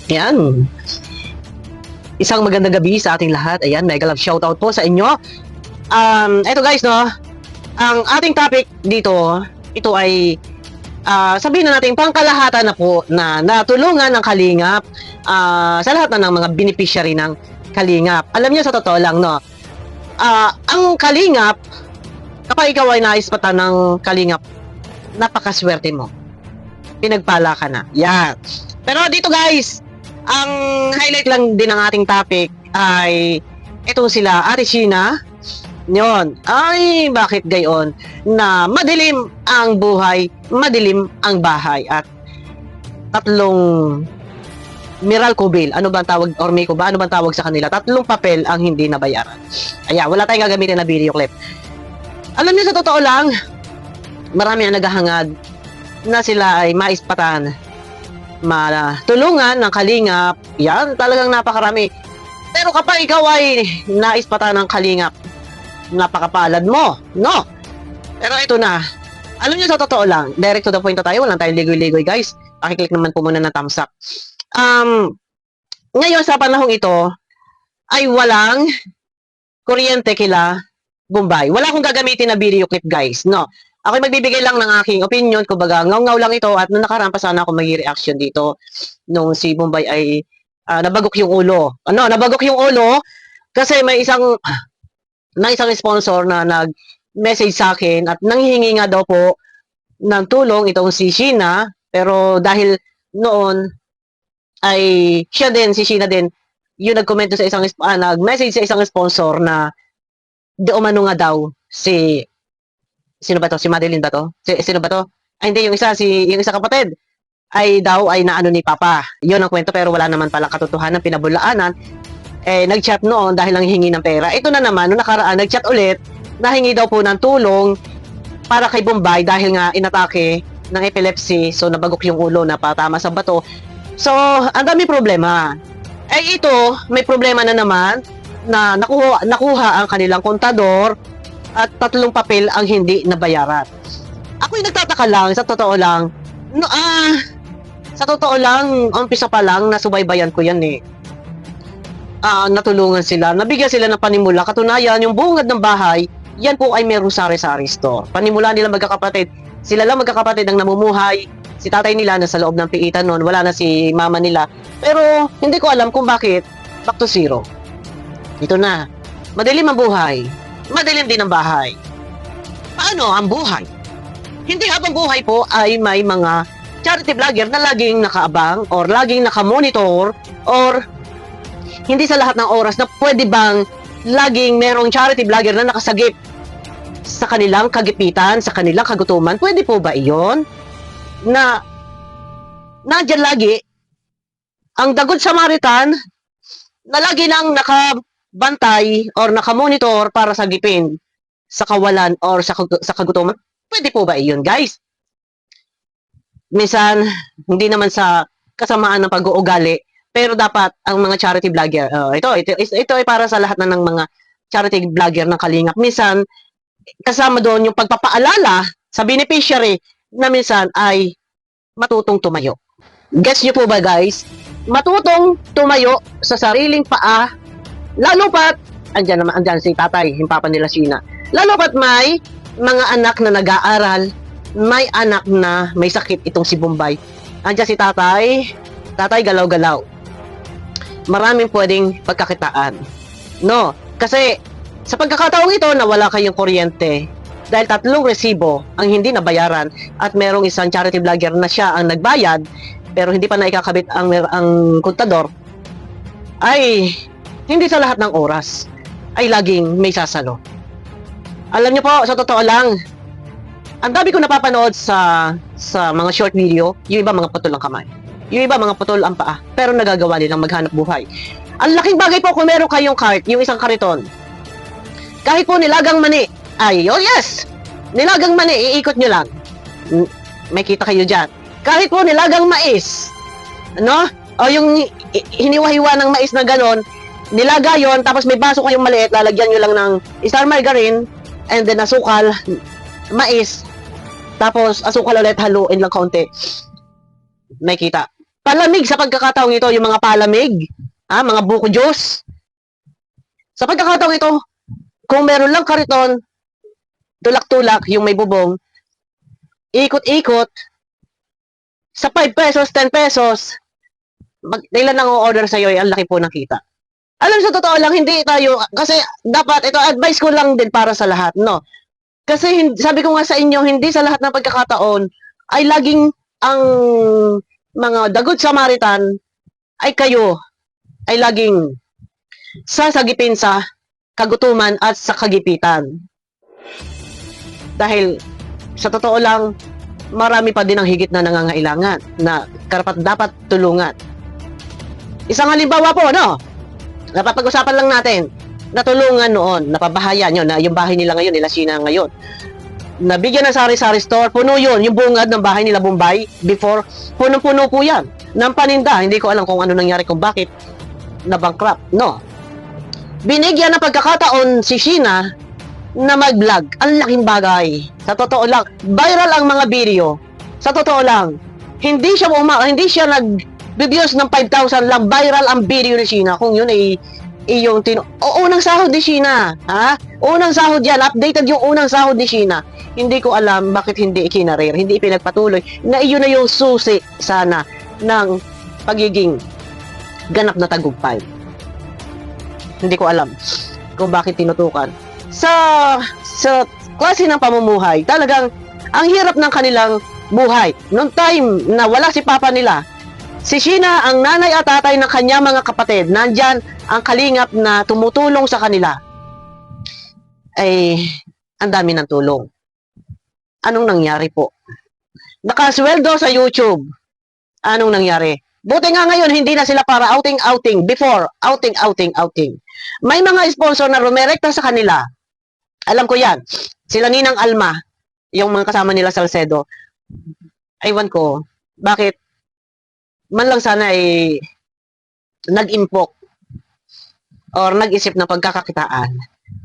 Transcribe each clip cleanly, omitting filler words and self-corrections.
Yan. Isang magandang gabi sa ating lahat. Ayan, mega love shoutout po sa inyo. Eto guys, no? Ang ating topic dito, ito ay sabihin na natin pangkalahatan na po na natulungan ng Kalingap sa lahat na ng mga beneficiary ng Kalingap. Alam niyo sa totoo lang, no? Ang Kalingap, kapag ikaw ay naispatan ng Kalingap, napakaswerte mo. Pinagpala ka na. Yan. Pero dito guys, ang highlight lang din ng ating topic ay ito sila, Ate Sheena. Yun. Ay, bakit gayon? Na madilim ang buhay, madilim ang bahay. At tatlong Meralco bill. Ano ba ang tawag? Or Miko ba? Ano ba ang tawag sa kanila? Tatlong papel ang hindi nabayaran. Ayan, wala tayong gagamitin na video clip. Alam niyo, sa totoo lang, marami ang naghahangad na sila ay maispatan, matulungan ng Kalingap. Yan, talagang napakarami. Pero kapag ikaw ay naispatan ng Kalingap, napakapalad mo, no? Pero ito na, alam niyo sa totoo lang, direct to the point na tayo, walang tayong ligoy-ligoy guys. Pakiclick naman po muna ng thumbs up. Ngayon sa panahong ito, ay walang kuryente kila Bombay. Wala akong gagamitin na video clip guys, no? Ako'y magbibigay lang ng aking opinion, kumbaga ngaw-ngaw lang ito, at nung nakaraan pa sana ako mag-reaction dito nung si Bombay ay nabagok yung ulo. Nabagok yung ulo kasi may isang sponsor na nag-message sa akin at nanghihingi nga daw po ng tulong itong si Sheena, pero dahil noon ay si Sheena din, yung nag-comment sa isang nag-message sa isang sponsor na di umano nga daw sino ba to? Si Madeline ba to? Sino ba to? Ay, hindi, yung isa kapatid ay naano ni Papa. Yun ang kwento, pero wala naman palang katotohanan, pinabulaanan. Nag-chat noon dahil lang hingi ng pera. Ito na naman, nung nakaraan, nag-chat ulit, nahingi daw po ng tulong para kay Bombay dahil nga inatake ng epilepsy, so nabagok yung ulo na patama sa bato. So, ang dami problema. Ito, may problema na naman na nakuha ang kanilang kontador at tatlong papel ang hindi nabayaran. Ako'y nagtataka lang, sa totoo lang, umpisa pa lang, nasubaybayan ko yan eh. Natulungan sila, nabigyan sila ng panimula, katunayan, yung bungad ng bahay, yan po ay merong sari-sari store. Panimula nila magkakapatid, sila lang magkakapatid ang namumuhay, si tatay nila nasa loob ng piitan noon, wala na si mama nila, pero hindi ko alam kung bakit, back to zero. Ito na, madilim ang buhay, madilim din ang bahay. Paano ang buhay? Hindi habang buhay po ay may mga charity vlogger na laging nakaabang or laging nakamonitor or hindi sa lahat ng oras na pwede bang laging merong charity vlogger na nakasagip sa kanilang kagipitan, sa kanilang kagutuman. Pwede po ba iyon? Na nandyan lagi ang Dagod Samaritan na lagi nang nakabantay or nakamonitor para sagipin sa kawalan or sa kagutuman. Pwede po ba iyon, guys? Minsan, hindi naman sa kasamaan ng pag-uugali, pero dapat ang mga charity vlogger, ito ay para sa lahat na ng mga charity vlogger ng Kalingap. Minsan, kasama doon yung pagpapaalala sa beneficiary na minsan ay matutong tumayo. Guess nyo po ba guys? Matutong tumayo sa sariling paa, lalo pat, andyan si tatay, yung papa nila Sheena. Lalo pat may mga anak na nag-aaral, may anak na may sakit itong si Bombay. Andyan si tatay galaw-galaw. Maraming pwedeng pagkakitaan. No, kasi sa pagkakataong ito na wala kayong kuryente, dahil tatlong resibo ang hindi nabayaran at merong isang charity vlogger na siya ang nagbayad pero hindi pa naikakabit ang kontador, ay hindi sa lahat ng oras ay laging may sasalo. Alam niyo po, sa totoo lang, ang dami ko napapanood sa mga short video, yung iba mga putol ang kamay, yung iba mga putol ang paa, pero nagagawa nilang maghanap buhay. Ang laking bagay po kung meron kayong cart, yung isang kariton, kahit po nilagang mani, nilagang mani, iikot nyo lang. May kita kayo dyan. Kahit po nilagang mais, o yung hiniwa-hiwa ng mais na ganon, nilaga yon, tapos may baso kayong maliit, lalagyan nyo lang ng star margarine, and then asukal, mais, tapos asukal ulit, haluin lang kaunti. May kita. palamig sa pagkakataong ito, yung mga palamig, mga buko juice. Sa pagkakataong ito, kung meron lang kariton, tulak-tulak, yung may bubong, ikot-ikot, sa 5 pesos, 10 pesos, ilan ang order sa'yo, ang laki po ng kita. Alam, sa totoo lang, hindi tayo, kasi dapat, ito, advice ko lang din para sa lahat, no? Kasi, sabi ko nga sa inyo, hindi sa lahat ng pagkakataon, ay laging ang mga The Good Samaritan, ay kayo, ay laging sasagipin sa kagutuman at sa kagipitan. Dahil, sa totoo lang, marami pa din ang higit na nangangailangan na karapat dapat tulungan. Isang halimbawa po, no? Napapag-usapan lang natin, natulungan noon, napabahayan yun, na yung bahay nila ngayon, nila Sina ngayon. Nabigyan ng sari-sari store, puno yun, yung bungad ng bahay nila Bombay, before, punong-puno po yan, ng paninda. Hindi ko alam kung ano nangyari, kung bakit na-bankrupt, no? Binigyan ng pagkakataon si Sheena na mag-vlog. Ang laking bagay. Sa totoo lang, viral ang mga video. Sa totoo lang, hindi siya nag-views ng 5,000 lang, viral ang video ni Sheena. Kung yun ay iyong unang sahod ni Sheena, ha? Unang sahod yan, updated yung unang sahod ni Sheena. Hindi ko alam bakit hindi ikinarir, hindi ipinagpatuloy, na iyon na yung susi sana ng pagiging ganap na tagumpay. Hindi ko alam kung bakit tinutukan. Sa klase ng pamumuhay, talagang ang hirap ng kanilang buhay. Noong time na wala si papa nila, si Sheena, ang nanay at tatay ng kanya mga kapatid, nandyan ang kalingap na tumutulong sa kanila. Ay, ang dami ng tulong. Anong nangyari po? Nakasweldo sa YouTube. Anong nangyari? Buti nga ngayon, hindi na sila para outing. Before, outing. May mga sponsor na rumerekta sa kanila. Alam ko yan. Sila Ninang Alma, yung mga kasama nila sa Salcedo. Aywan ko, bakit man lang sana ay nag-impok or nag-isip ng pagkakakitaan.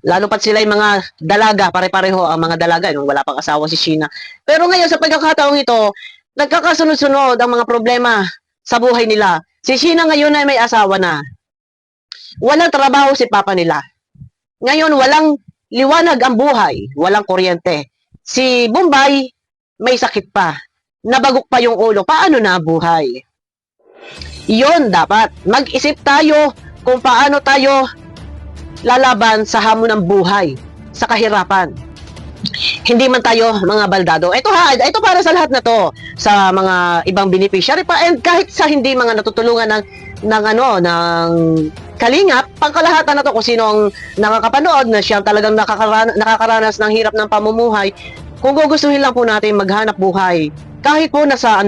Lalo pat sila yung mga dalaga, pare-pareho ang mga dalaga, nung wala pang asawa si Sheena. Pero ngayon, sa pagkakataong ito, nagkakasunod-sunod ang mga problema sa buhay nila. Si Sheena ngayon ay may asawa na. Walang trabaho si papa nila. Ngayon, walang liwanag ang buhay, walang kuryente. Si Bombay, may sakit pa. Nabagok pa yung ulo. Paano na buhay? Yun, dapat. Mag-isip tayo kung paano tayo lalaban sa hamon ng buhay, sa kahirapan. Hindi man tayo mga baldado. Ito para sa lahat na to, sa mga ibang beneficiary pa, and kahit sa hindi mga natutulungan ng kalingap, pangkalahatan na to kung sino ang nakakapanood na siya talagang nakakaranas ng hirap ng pamumuhay. Kung gugustuhin lang po natin maghanap buhay, kahit po nasa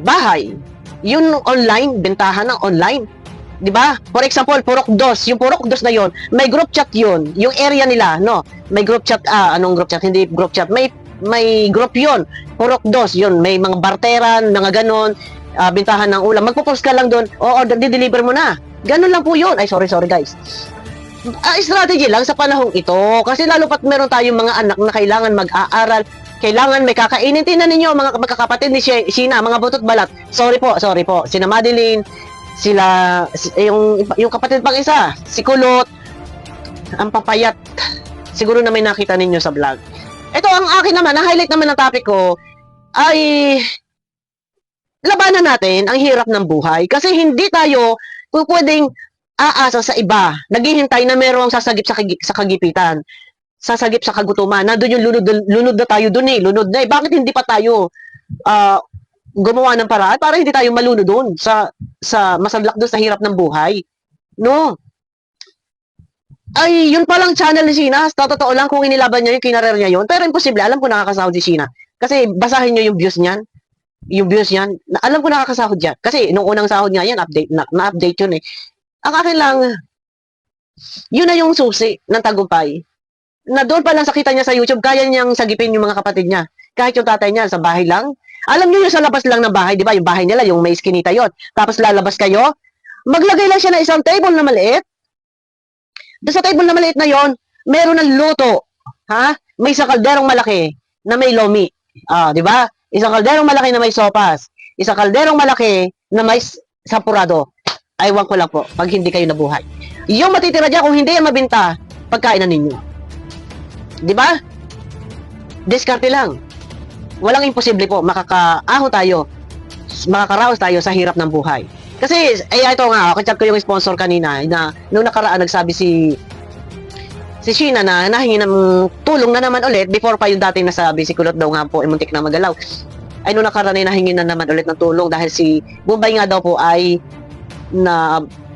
bahay, yun online, bentahan ng online. 'Di ba? For example, Purok Dos, yung Purok Dos na yon, may group chat yun, yung area nila, no? May group chat, anong group chat? Hindi group chat, may group yon, Purok Dos, yun, may mga barteran, mga ganon, bintahan ng ulam. Magpo-post ka lang doon, o order, di-deliver mo na. Ganon lang po yun. Ay, sorry guys. Strategy lang sa panahong ito, kasi lalo pat meron tayong mga anak na kailangan mag-aaral, kailangan may kakainin. Tingnan ninyo, mga magkakapatid ni Sheena, mga butot balat. Sorry po, sina Madeline, sila, yung kapatid pang isa, si Kulot, ang papayat. Siguro na may nakita ninyo sa vlog. Ito, ang akin naman, ang highlight naman ng topic ko, ay labanan natin ang hirap ng buhay. Kasi hindi tayo pwedeng aasa sa iba. Naghihintay na merong sasagip sa kagipitan. Sasagip sa kagutuman. Nandun yung lunod na tayo dun eh. Lunod na eh. Bakit hindi pa tayo gumawa ng paraan para hindi tayo malunod doon sa masadlak doon sa hirap ng buhay? No. Ay, yun palang channel ni Sheena. Sa totoo lang, kung inilaban niya yung kinarer niya yun. Pero imposible. Alam ko nakakasahod si Sheena. Kasi basahin niyo yung views niyan. Yung views niyan. Alam ko nakakasahod yan. Kasi nung unang sahod niya yan, na-update yun eh. Ang akin lang, yun na yung susi ng tagumpay. Na doon pa lang sakita niya sa YouTube, kaya niyang sagipin yung mga kapatid niya. Kahit yung tatay niya, sa bahay lang. Alam niyo yung sa labas lang ng bahay, di ba? Yung bahay nila, yung may iskinita yun. Tapos lalabas kayo, maglagay lang siya ng isang table na maliit. Doon sa table na maliit na yon, meron ng luto. Ha? May sa kalderong malaki na may lomi. Di ba? Isang kalderong malaki na may sopas. Isang kalderong malaki na may sapurado. Aywan ko lang po, pag hindi kayo nabuhay. Yung matitira dyan, kung hindi yan mabinta, pagkainan ninyo. Di ba? Diskarte lang. Walang imposible po, makakaahon tayo, makakaraos tayo sa hirap ng buhay. Kasi, ito nga, kachat ko yung sponsor kanina, na nung nakaraan nagsabi si Sheena na nahingi ng tulong na naman ulit before pa yung dating nasabi si Kulot daw nga po muntik na magalaw. Ay nung nakaraan ay nahingi na naman ulit ng tulong dahil si Bombay nga daw po ay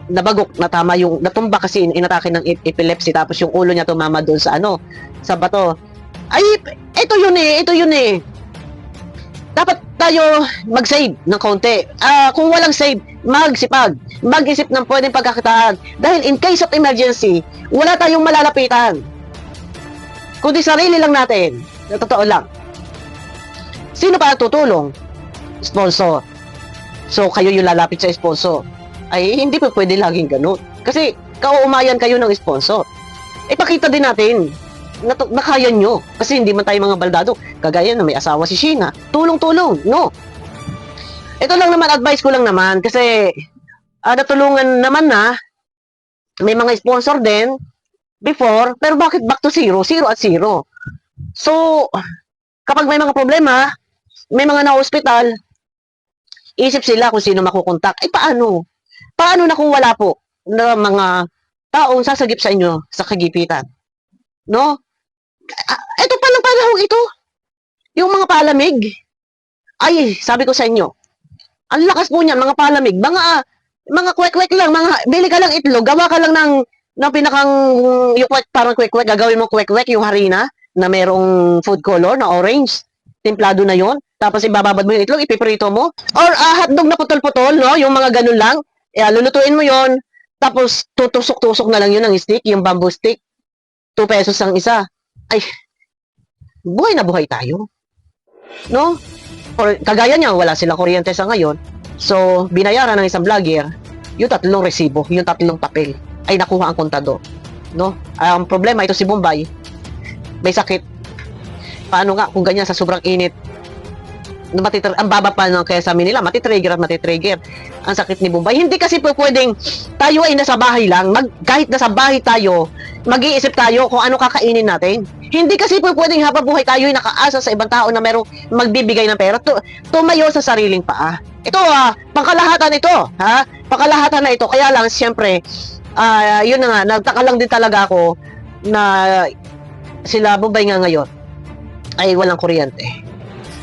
nabagok na tama yung natumba kasi inatake ng epilepsy tapos yung ulo niya tumama doon sa sa bato. Ay ito yun eh. Dapat tayo mag-save ng konti. Kung walang save, magsipag. Mag-isip ng pwedeng pagkakitaan. Dahil in case of emergency, wala tayong malalapitan. Kundi sarili lang natin. Na totoo lang. Sino pa ang tutulong? Sponsor. So, kayo yung lalapit sa sponsor. Ay, hindi pa pwede laging ganun. Kasi, kauumayan kayo ng sponsor. Ipakita din natin na kaya nyo. Kasi hindi man tayo mga baldado. Kagaya na may asawa si Sheena. Tulong-tulong. No. Ito lang naman, advice ko lang naman. Kasi, natulungan naman na. May mga sponsor din. Before. Pero bakit back to zero? Zero at zero. So, kapag may mga problema, may mga na-hospital, isip sila kung sino makukontak. Ay, paano? Paano na kung wala po na mga taong sasagip sa inyo sa kagipitan? No? Ito palang panahon ito. Yung mga palamig. Ay, sabi ko sa inyo, ang lakas po niyan, mga palamig. Mga kwek-kwek lang, bili ka lang itlog, gawa ka lang ng pinakang, yung kwek, parang kwek-kwek, gagawin mo kwek-kwek, yung harina, na merong food color, na orange, templado na yon. Tapos ibababad mo yung itlog, ipiprito mo. Or hotdog na putol-putol, no? Yung mga ganun lang. Lulutuin mo yon. Tapos tutusok-tusok na lang yun ng stick, yung bamboo stick. 2 pesos ang isa. Ay, buhay na buhay tayo. No? Or, kagaya niya, wala silang kuryente sa ngayon. So, binayaran ng isang vlogger, yung 3 resibo, yung 3 papel, ay nakuha ang kontado. No? Ang problema, ito si Bombay, may sakit. Paano nga, kung ganyan sa sobrang init, ang baba pa ng kaya sa amin nila, matitrigger. Ang sakit ni Bombay. Hindi kasi po pwedeng tayo ay nasa bahay lang, kahit nasa bahay tayo, mag-iisip tayo kung ano kakainin natin. Hindi kasi po pwedeng habang buhay tayo ay nakaasa sa ibang tao na merong magbibigay ng pera. Tumayo sa sariling paa. Ito pangkalahatan ito, ha? Pangkalahatan na ito. Kaya lang, siyempre, yun na nga, nagtaka lang din talaga ako na sila Bombay nga ngayon ay walang kuryente.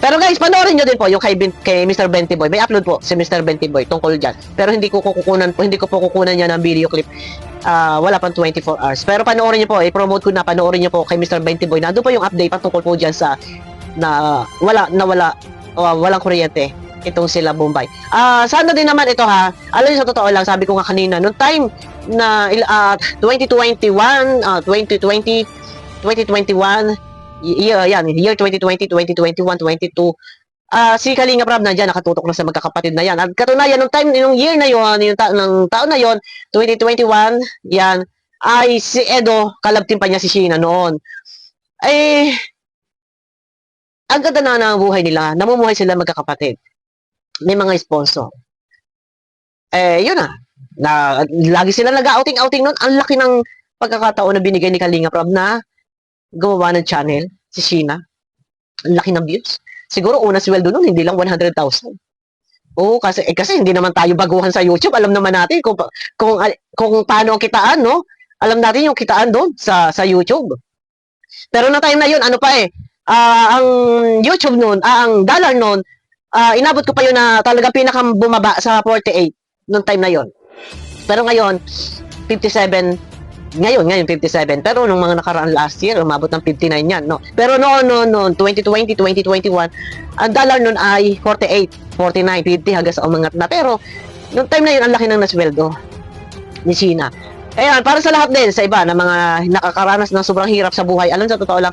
Pero guys, panoorin nyo din po yung kay Mr. Benty Boy. May upload po si Mr. Benty Boy tungkol dyan. Pero hindi ko po kukunan niya ng video clip. Wala pang 24 hours. Pero panoorin nyo po, i-promote ko na, panoorin nyo po kay Mr. Benty Boy. Nandun po yung update patungkol po dyan sa walang kuryente itong sila Bombay. Sana din naman ito ha. Alam niyo sa totoo lang, sabi ko nga kanina, noong time na 2021, 2020, 2021, year 2020, 2021, 22, si Kalinga Prab na dyan, nakatutok na sa magkakapatid na yan. At katunayan, nung year na yon, ng taon na yon, 2021, yan, ay si Edo, kalabtin pa niya si Sheena noon. Ay, ang ganda na ng buhay nila, namumuhay sila magkakapatid. May mga sponsor. Yun lagi sila nag-outing nun. Ang laki ng pagkakataon na binigay ni Kalinga Prab na gumawa ng channel, si Sheena. Ang laki ng views. Siguro una sweldo nun, hindi lang 100,000. Oo, kasi hindi naman tayo baguhan sa YouTube. Alam naman natin kung paano ang kitaan, no? Alam natin yung kitaan doon sa YouTube. Pero na time na yun, ang YouTube noon, ang dollar noon, inabot ko pa yun na talaga pinakang bumaba sa 48 noong time na yun. Pero ngayon, 57. Ngayon 57. Pero nung mga nakaraan last year, umabot ng 59 yan, no? Pero noon, 2020, 2021, ang dollar noon ay 48, 49, 50 hanggang sa umangat na. Pero, noong time na yun, ang laki ng nasweldo ni Sheena. Ayan, para sa lahat din, sa iba, na mga nakakaranas ng sobrang hirap sa buhay, alam sa totoo lang,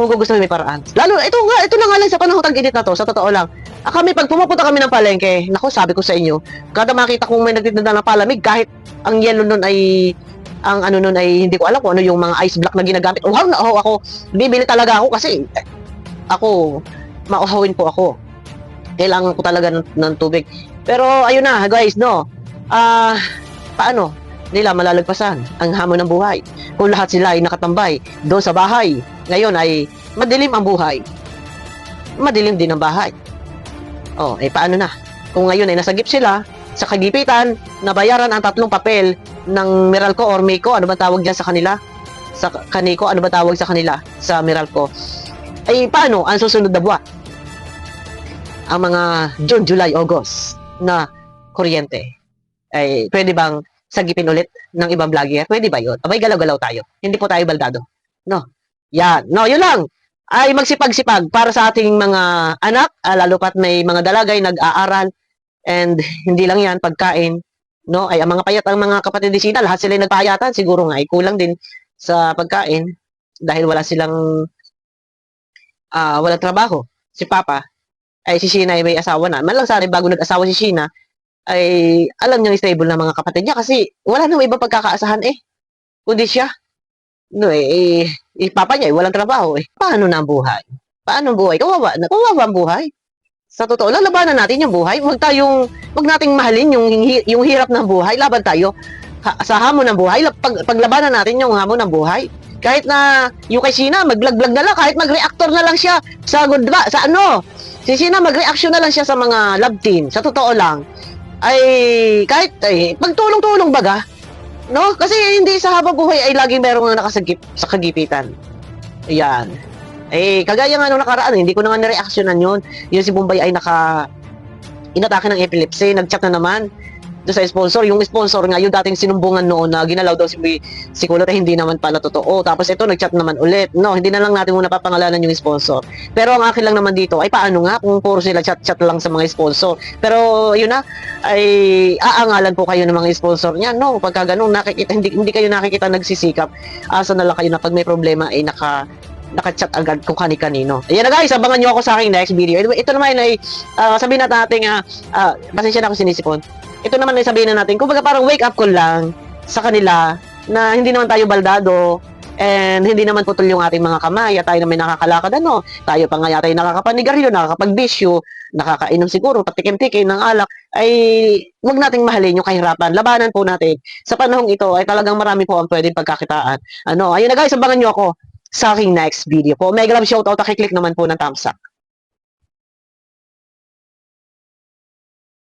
kung gusto may paraan. Lalo, ito na nga lang sa panahon tag-init na to, sa totoo lang. Pag pumapunta kami ng palengke, naku, sabi ko sa inyo, kada makita kong may nagtitinda ng palamig, kahit ang yellow nun ay hindi ko alam kung ano yung mga ice block na ginagamit. Wow, ako, bibili talaga ako kasi ako, mauhawin po ako. Kailangan ko talaga ng tubig. Pero ayun na guys, no. Paano nila malalagpasan ang hamon ng buhay kung lahat sila ay nakatambay doon sa bahay? Ngayon ay madilim ang buhay. Madilim din ang bahay. Paano na? Kung ngayon ay nasagip sila sa kagipitan, nabayaran ang 3 papel ng Meralco or Miko, ano ba tawag diyan sa kanila? Sa Kaniko, ano ba tawag sa kanila? Sa Meralco. Ay paano ang susunod na buwan? Ang mga June, July, August na kuryente. Ay pwede bang sagipin ulit ng ibang vlogger? Pwede ba yun? Abay, galaw-galaw tayo. Hindi po tayo baldado. No. Yan. No, yun lang. Ay magsipag-sipag para sa ating mga anak, lalo pat may mga dalagay nag-aaral, and hindi lang yan, pagkain, no? Ay ang mga payat, ang mga kapatid ni Sina, lahat sila nagpayatan, siguro nga ay kulang din sa pagkain dahil wala silang walang trabaho. Si Papa, ay si Sheena ay may asawa na. Man lang sana bago nag-asawa si Sheena, ay alam niyang stable na mga kapatid niya kasi wala nang iba pagkakaasahan kundi siya. No, Papa niya walang trabaho Paano na ang buhay? Paano ang buhay? Kawawa ang buhay. Sa totoo, lalabanan natin yung buhay. Wag nating mahalin yung hirap ng buhay. Laban tayo sa hamon ng buhay. Paglabanan natin yung hamon ng buhay. Kahit na yung kay Sheena, mag-vlog na lang, kahit mag-reactor na lang siya sa si Sheena mag-reaction na lang siya sa mga love team. Sa totoo lang, ay kahit pagtulong-tulong baga, no? Kasi hindi sa habang buhay ay laging merong nakasagip sa kagipitan. Ayan. Kagaya nga nung nakaraan, hindi ko na nga na-reactionan yun. Yung si Bombay ay inatake ng epilepsy, nag-chat na naman doon sa sponsor. Yung sponsor nga, yung dating sinumbungan noon na ginalaw daw si Kulot, hindi naman pala totoo. Tapos ito, nag-chat naman ulit. No, hindi na lang natin muna papangalanan yung sponsor. Pero ang akin lang naman dito, ay paano nga kung puro sila chat-chat lang sa mga sponsor. Pero yun na, ay aangalan po kayo ng mga sponsor niya. No, pagka ganun, hindi kayo nakikita nagsisikap. Asa na lang kayo na pag may problema ay naka-chat agad kung kani-kanino. Ayan na guys, abangan nyo ako sa aking next video. Ito naman ay sabihin natin pasensya na ako sinisipon. Ito naman ay sabihin na natin, kumbaga parang wake up call lang sa kanila na hindi naman tayo baldado and hindi naman putol yung ating mga kamay at tayo naman nakakalakad tayo pa nga yata ay nakakapanigarilyo, nakakapagbisyo, nakakainom siguro, patikim-tikim ng alak, ay wag nating mahalin yung kahirapan. Labanan po natin. Sa panahong ito ay talagang marami po ang pwedeng pagkakitaan. Ayun na guys, abangan nyo ako sa aking next video po. Mega love shoutout, click naman po ng thumbs up.